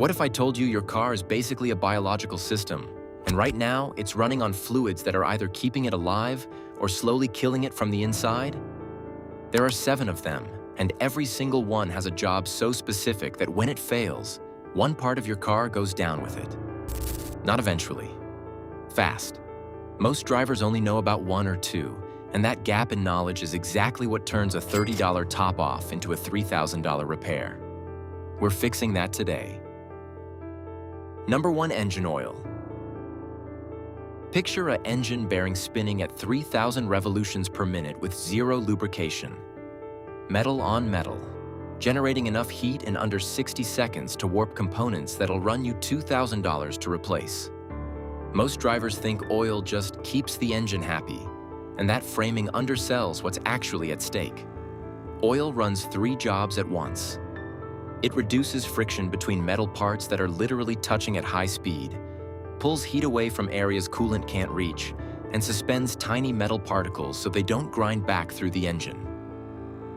What if I told you your car is basically a biological system, and right now it's running on fluids that are either keeping it alive or slowly killing it from the inside? There are 7 of them, and every single one has a job so specific that when it fails, one part of your car goes down with it. Not eventually. Fast. Most drivers only know about 1 or 2, and that gap in knowledge is exactly what turns a $30 top-off into a $3,000 repair. We're fixing that today. Number 1, engine oil. Picture an engine bearing spinning at 3,000 revolutions per minute with 0 lubrication. Metal on metal, generating enough heat in under 60 seconds to warp components that'll run you $2,000 to replace. Most drivers think oil just keeps the engine happy, and that framing undersells what's actually at stake. Oil runs 3 jobs at once. It reduces friction between metal parts that are literally touching at high speed, pulls heat away from areas coolant can't reach, and suspends tiny metal particles so they don't grind back through the engine.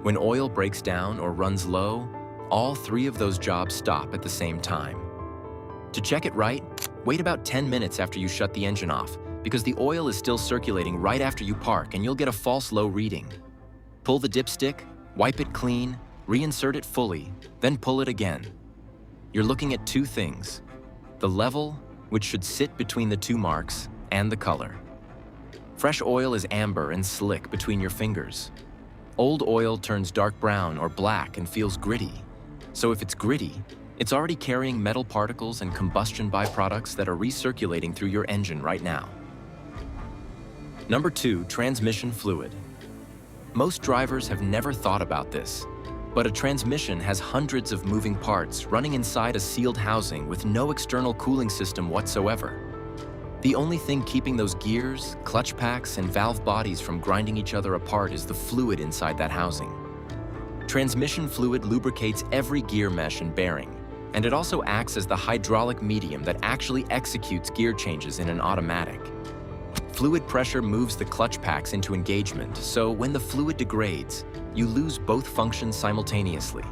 When oil breaks down or runs low, all 3 of those jobs stop at the same time. To check it right, wait about 10 minutes after you shut the engine off, because the oil is still circulating right after you park and you'll get a false low reading. Pull the dipstick, wipe it clean, reinsert it fully, then pull it again. You're looking at 2 things: the level, which should sit between the 2 marks, and the color. Fresh oil is amber and slick between your fingers. Old oil turns dark brown or black and feels gritty. So if it's gritty, it's already carrying metal particles and combustion byproducts that are recirculating through your engine right now. Number 2, transmission fluid. Most drivers have never thought about this, but a transmission has hundreds of moving parts running inside a sealed housing with no external cooling system whatsoever. The only thing keeping those gears, clutch packs, and valve bodies from grinding each other apart is the fluid inside that housing. Transmission fluid lubricates every gear mesh and bearing, and it also acts as the hydraulic medium that actually executes gear changes in an automatic. Fluid pressure moves the clutch packs into engagement, so when the fluid degrades, you lose both functions simultaneously.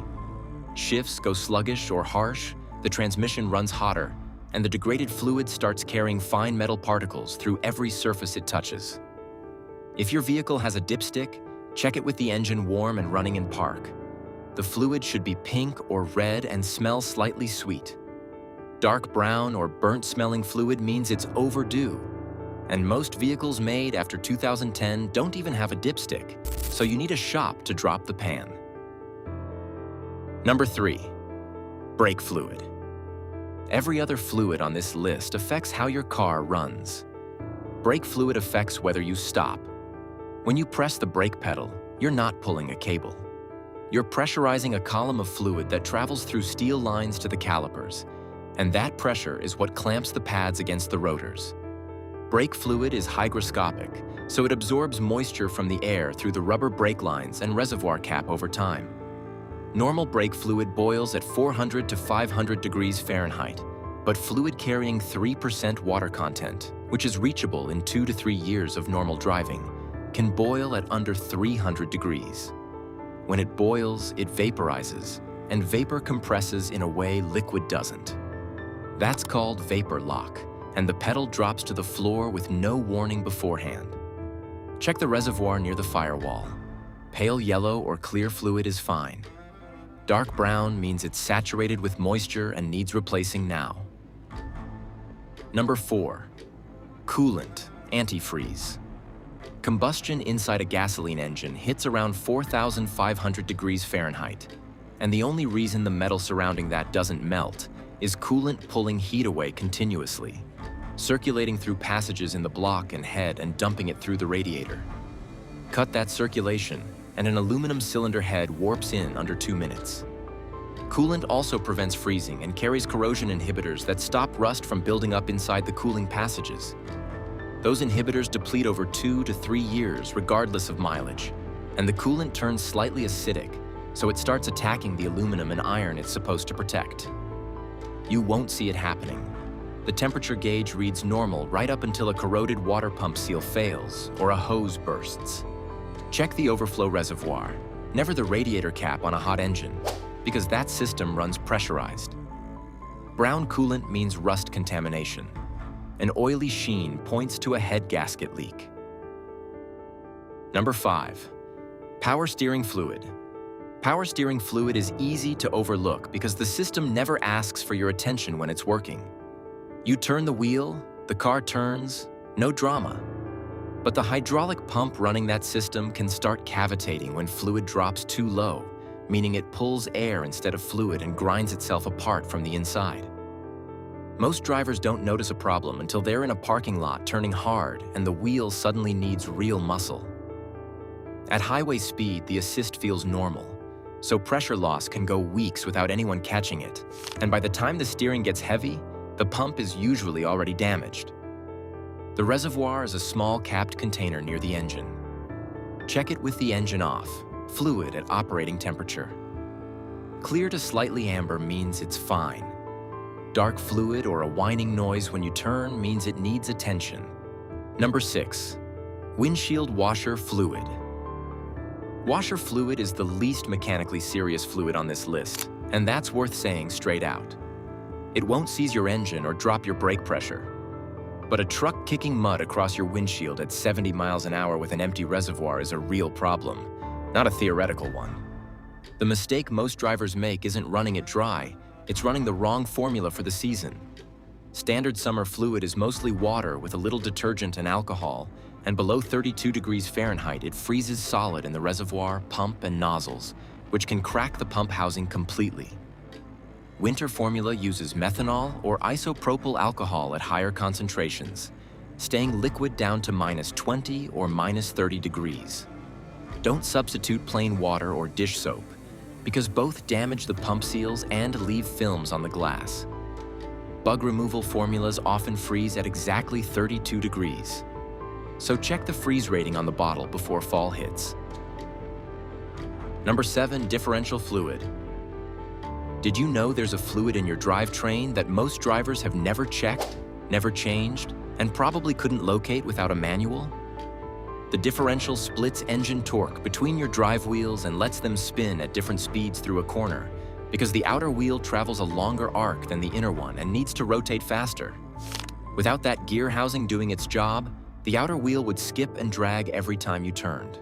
Shifts go sluggish or harsh, the transmission runs hotter, and the degraded fluid starts carrying fine metal particles through every surface it touches. If your vehicle has a dipstick, check it with the engine warm and running in park. The fluid should be pink or red and smell slightly sweet. Dark brown or burnt-smelling fluid means it's overdue. And most vehicles made after 2010 don't even have a dipstick, so you need a shop to drop the pan. Number 3, brake fluid. Every other fluid on this list affects how your car runs. Brake fluid affects whether you stop. When you press the brake pedal, you're not pulling a cable. You're pressurizing a column of fluid that travels through steel lines to the calipers, and that pressure is what clamps the pads against the rotors. Brake fluid is hygroscopic, so it absorbs moisture from the air through the rubber brake lines and reservoir cap over time. Normal brake fluid boils at 400 to 500 degrees Fahrenheit, but fluid carrying 3% water content, which is reachable in 2 to 3 years of normal driving, can boil at under 300 degrees. When it boils, it vaporizes, and vapor compresses in a way liquid doesn't. That's called vapor lock, and the pedal drops to the floor with no warning beforehand. Check the reservoir near the firewall. Pale yellow or clear fluid is fine. Dark brown means it's saturated with moisture and needs replacing now. Number 4, coolant, antifreeze. Combustion inside a gasoline engine hits around 4,500 degrees Fahrenheit, and the only reason the metal surrounding that doesn't melt is coolant pulling heat away continuously, circulating through passages in the block and head and dumping it through the radiator. Cut that circulation, and an aluminum cylinder head warps in under 2 minutes. Coolant also prevents freezing and carries corrosion inhibitors that stop rust from building up inside the cooling passages. Those inhibitors deplete over 2 to 3 years regardless of mileage, and the coolant turns slightly acidic, so it starts attacking the aluminum and iron it's supposed to protect. You won't see it happening. The temperature gauge reads normal right up until a corroded water pump seal fails or a hose bursts. Check the overflow reservoir, never the radiator cap on a hot engine, because that system runs pressurized. Brown coolant means rust contamination. An oily sheen points to a head gasket leak. Number 5. Power steering fluid. Power steering fluid is easy to overlook because the system never asks for your attention when it's working. You turn the wheel, the car turns, no drama. But the hydraulic pump running that system can start cavitating when fluid drops too low, meaning it pulls air instead of fluid and grinds itself apart from the inside. Most drivers don't notice a problem until they're in a parking lot turning hard and the wheel suddenly needs real muscle. At highway speed, the assist feels normal, so pressure loss can go weeks without anyone catching it, and by the time the steering gets heavy, the pump is usually already damaged. The reservoir is a small capped container near the engine. Check it with the engine off, fluid at operating temperature. Clear to slightly amber means it's fine. Dark fluid or a whining noise when you turn means it needs attention. Number 6. Windshield washer fluid. Washer fluid is the least mechanically serious fluid on this list, and that's worth saying straight out. It won't seize your engine or drop your brake pressure. But a truck kicking mud across your windshield at 70 miles an hour with an empty reservoir is a real problem, not a theoretical one. The mistake most drivers make isn't running it dry, it's running the wrong formula for the season. Standard summer fluid is mostly water with a little detergent and alcohol, and below 32 degrees Fahrenheit, it freezes solid in the reservoir, pump, and nozzles, which can crack the pump housing completely. Winter formula uses methanol or isopropyl alcohol at higher concentrations, staying liquid down to -20 or -30 degrees. Don't substitute plain water or dish soap, because both damage the pump seals and leave films on the glass. Bug removal formulas often freeze at exactly 32 degrees. So check the freeze rating on the bottle before fall hits. Number 7, differential fluid. Did you know there's a fluid in your drivetrain that most drivers have never checked, never changed, and probably couldn't locate without a manual? The differential splits engine torque between your drive wheels and lets them spin at different speeds through a corner, because the outer wheel travels a longer arc than the inner one and needs to rotate faster. Without that gear housing doing its job, the outer wheel would skip and drag every time you turned.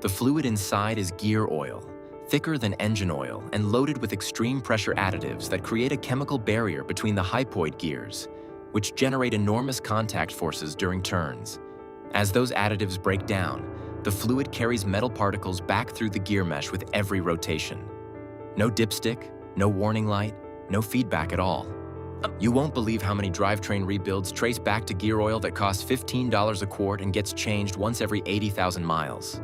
The fluid inside is gear oil, thicker than engine oil and loaded with extreme pressure additives that create a chemical barrier between the hypoid gears, which generate enormous contact forces during turns. As those additives break down, the fluid carries metal particles back through the gear mesh with every rotation. No dipstick, no warning light, no feedback at all. You won't believe how many drivetrain rebuilds trace back to gear oil that costs $15 a quart and gets changed once every 80,000 miles.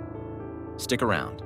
Stick around.